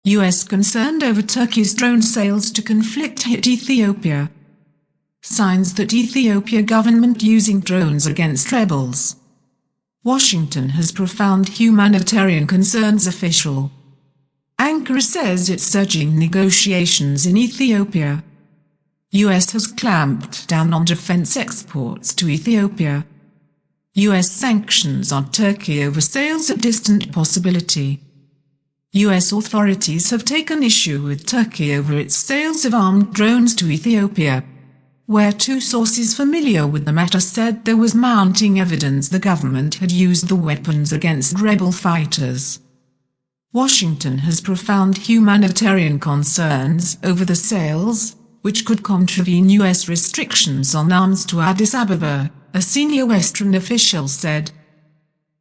US concerned over Turkey's drone sales to conflict hit Ethiopia. Signs that Ethiopia government using drones against rebels. Washington has profound humanitarian concerns. Official. Ankara says it's urging negotiations in Ethiopia. US has clamped down on defense exports to Ethiopia. US sanctions on Turkey over sales a distant possibility. US authorities have taken issue with Turkey over its sales of armed drones to Ethiopia, where two sources familiar with the matter said there was mounting evidence the government had used the weapons against rebel fighters. Washington has profound humanitarian concerns over the sales, which could contravene US restrictions on arms to Addis Ababa, a senior Western official said.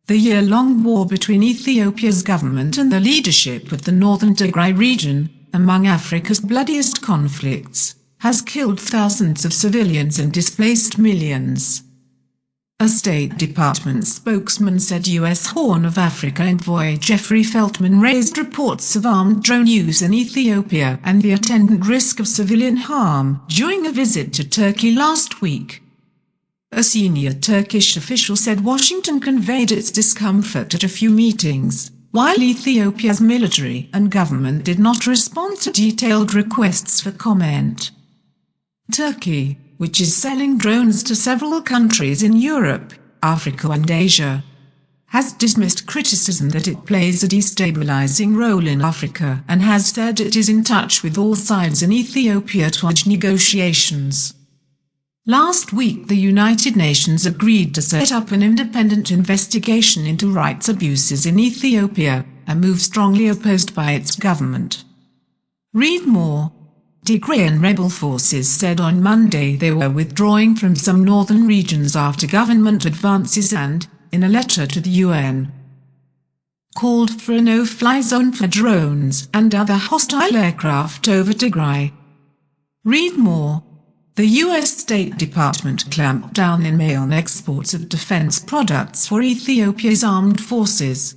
The year-long war between Ethiopia's government and the leadership of the northern Tigray region, among Africa's bloodiest conflicts, has killed thousands of civilians and displaced millions. A State Department spokesman said U.S. Horn of Africa envoy Jeffrey Feltman raised reports of armed drone use in Ethiopia and the attendant risk of civilian harm during a visit to Turkey last week. A senior Turkish official said Washington conveyed its discomfort at a few meetings, while Ethiopia's military and government did not respond to detailed requests for comment. Turkey, which is selling drones to several countries in Europe, Africa and Asia, has dismissed criticism that it plays a destabilizing role in Africa and has said it is in touch with all sides in Ethiopia to urge negotiations. Last week the United Nations agreed to set up an independent investigation into rights abuses in Ethiopia, a move strongly opposed by its government. Read more. Tigrayan rebel forces said on Monday they were withdrawing from some northern regions after government advances and, in a letter to the UN, called for a no-fly zone for drones and other hostile aircraft over Tigray. Read more. The U.S. State Department clamped down in May on exports of defense products for Ethiopia's armed forces.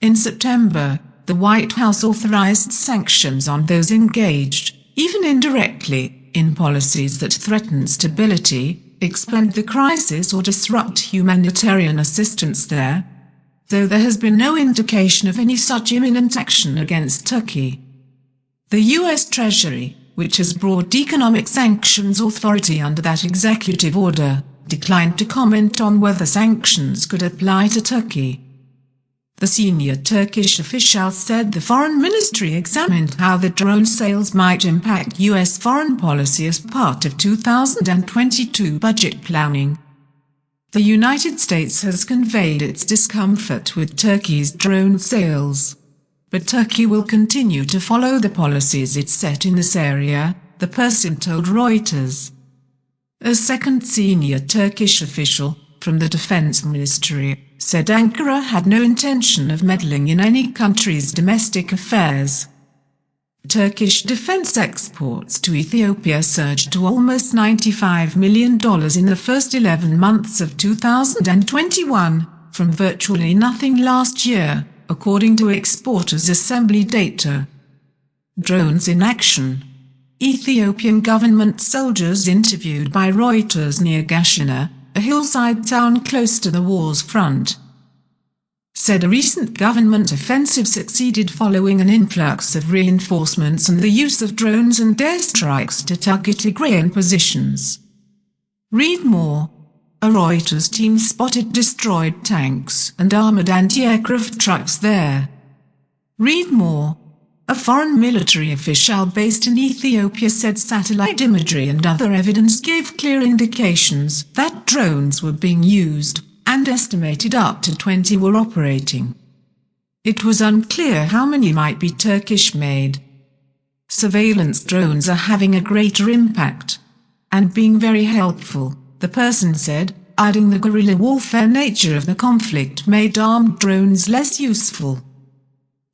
In September, the White House authorized sanctions on those engaged, even indirectly, in policies that threaten stability, expand the crisis or disrupt humanitarian assistance there, though there has been no indication of any such imminent action against Turkey. The U.S. Treasury, which has broad economic sanctions authority under that executive order, declined to comment on whether sanctions could apply to Turkey. The senior Turkish official said the foreign ministry examined how the drone sales might impact U.S. foreign policy as part of 2022 budget planning. The United States has conveyed its discomfort with Turkey's drone sales. But Turkey will continue to follow the policies it set in this area, the person told Reuters. A second senior Turkish official, from the Defense Ministry, said Ankara had no intention of meddling in any country's domestic affairs. Turkish defense exports to Ethiopia surged to almost $95 million in the first 11 months of 2021, from virtually nothing last year, according to Exporters Assembly data. Drones in action. Ethiopian government soldiers interviewed by Reuters near Gashina, a hillside town close to the war's front, said a recent government offensive succeeded following an influx of reinforcements and the use of drones and airstrikes to target Tigrayan positions. Read more. A Reuters team spotted destroyed tanks and armored anti-aircraft trucks there. Read more. A foreign military official based in Ethiopia said satellite imagery and other evidence gave clear indications that drones were being used, and estimated up to 20 were operating. It was unclear how many might be Turkish-made. Surveillance drones are having a greater impact, and being very helpful, the person said, adding the guerrilla warfare nature of the conflict made armed drones less useful.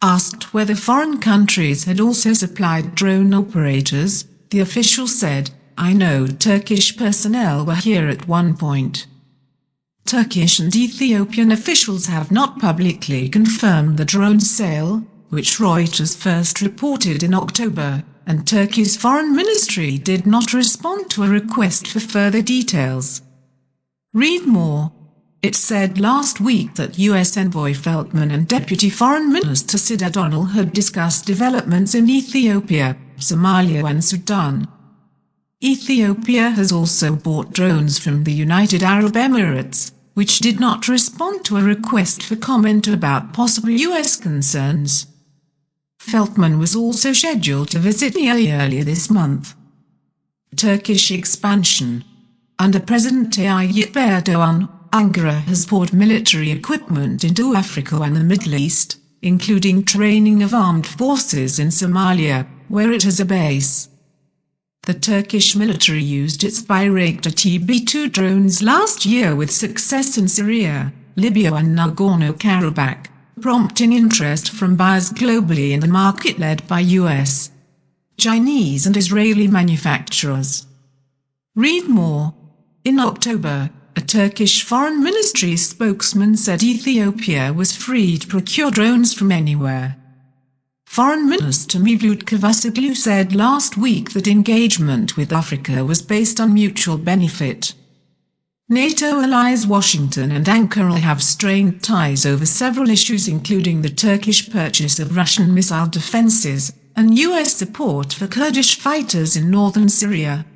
Asked whether foreign countries had also supplied drone operators, the official said, "I know Turkish personnel were here at one point." Turkish and Ethiopian officials have not publicly confirmed the drone sale, which Reuters first reported in October, and Turkey's foreign ministry did not respond to a request for further details. Read more. It said last week that U.S. Envoy Feltman and Deputy Foreign Minister Sid O'Donnell had discussed developments in Ethiopia, Somalia and Sudan. Ethiopia has also bought drones from the United Arab Emirates, which did not respond to a request for comment about possible U.S. concerns. Feltman was also scheduled to visit the UAE earlier this month. Turkish expansion. Under President Tayyip Erdogan, Ankara has poured military equipment into Africa and the Middle East, including training of armed forces in Somalia, where it has a base. The Turkish military used its Bayraktar TB2 drones last year with success in Syria, Libya and Nagorno-Karabakh, prompting interest from buyers globally in the market led by US, Chinese and Israeli manufacturers. Read more. In October, a Turkish foreign ministry spokesman said Ethiopia was free to procure drones from anywhere. Foreign Minister Mevlut Cavusoglu said last week that engagement with Africa was based on mutual benefit. NATO allies Washington and Ankara have strained ties over several issues, including the Turkish purchase of Russian missile defenses and U.S. support for Kurdish fighters in northern Syria.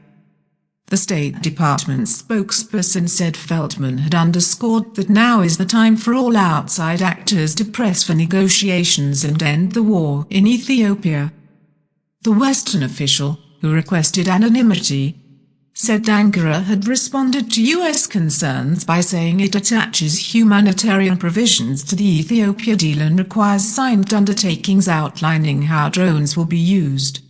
The State Department spokesperson said Feltman had underscored that now is the time for all outside actors to press for negotiations and end the war in Ethiopia. The Western official, who requested anonymity, said Ankara had responded to U.S. concerns by saying it attaches humanitarian provisions to the Ethiopia deal and requires signed undertakings outlining how drones will be used.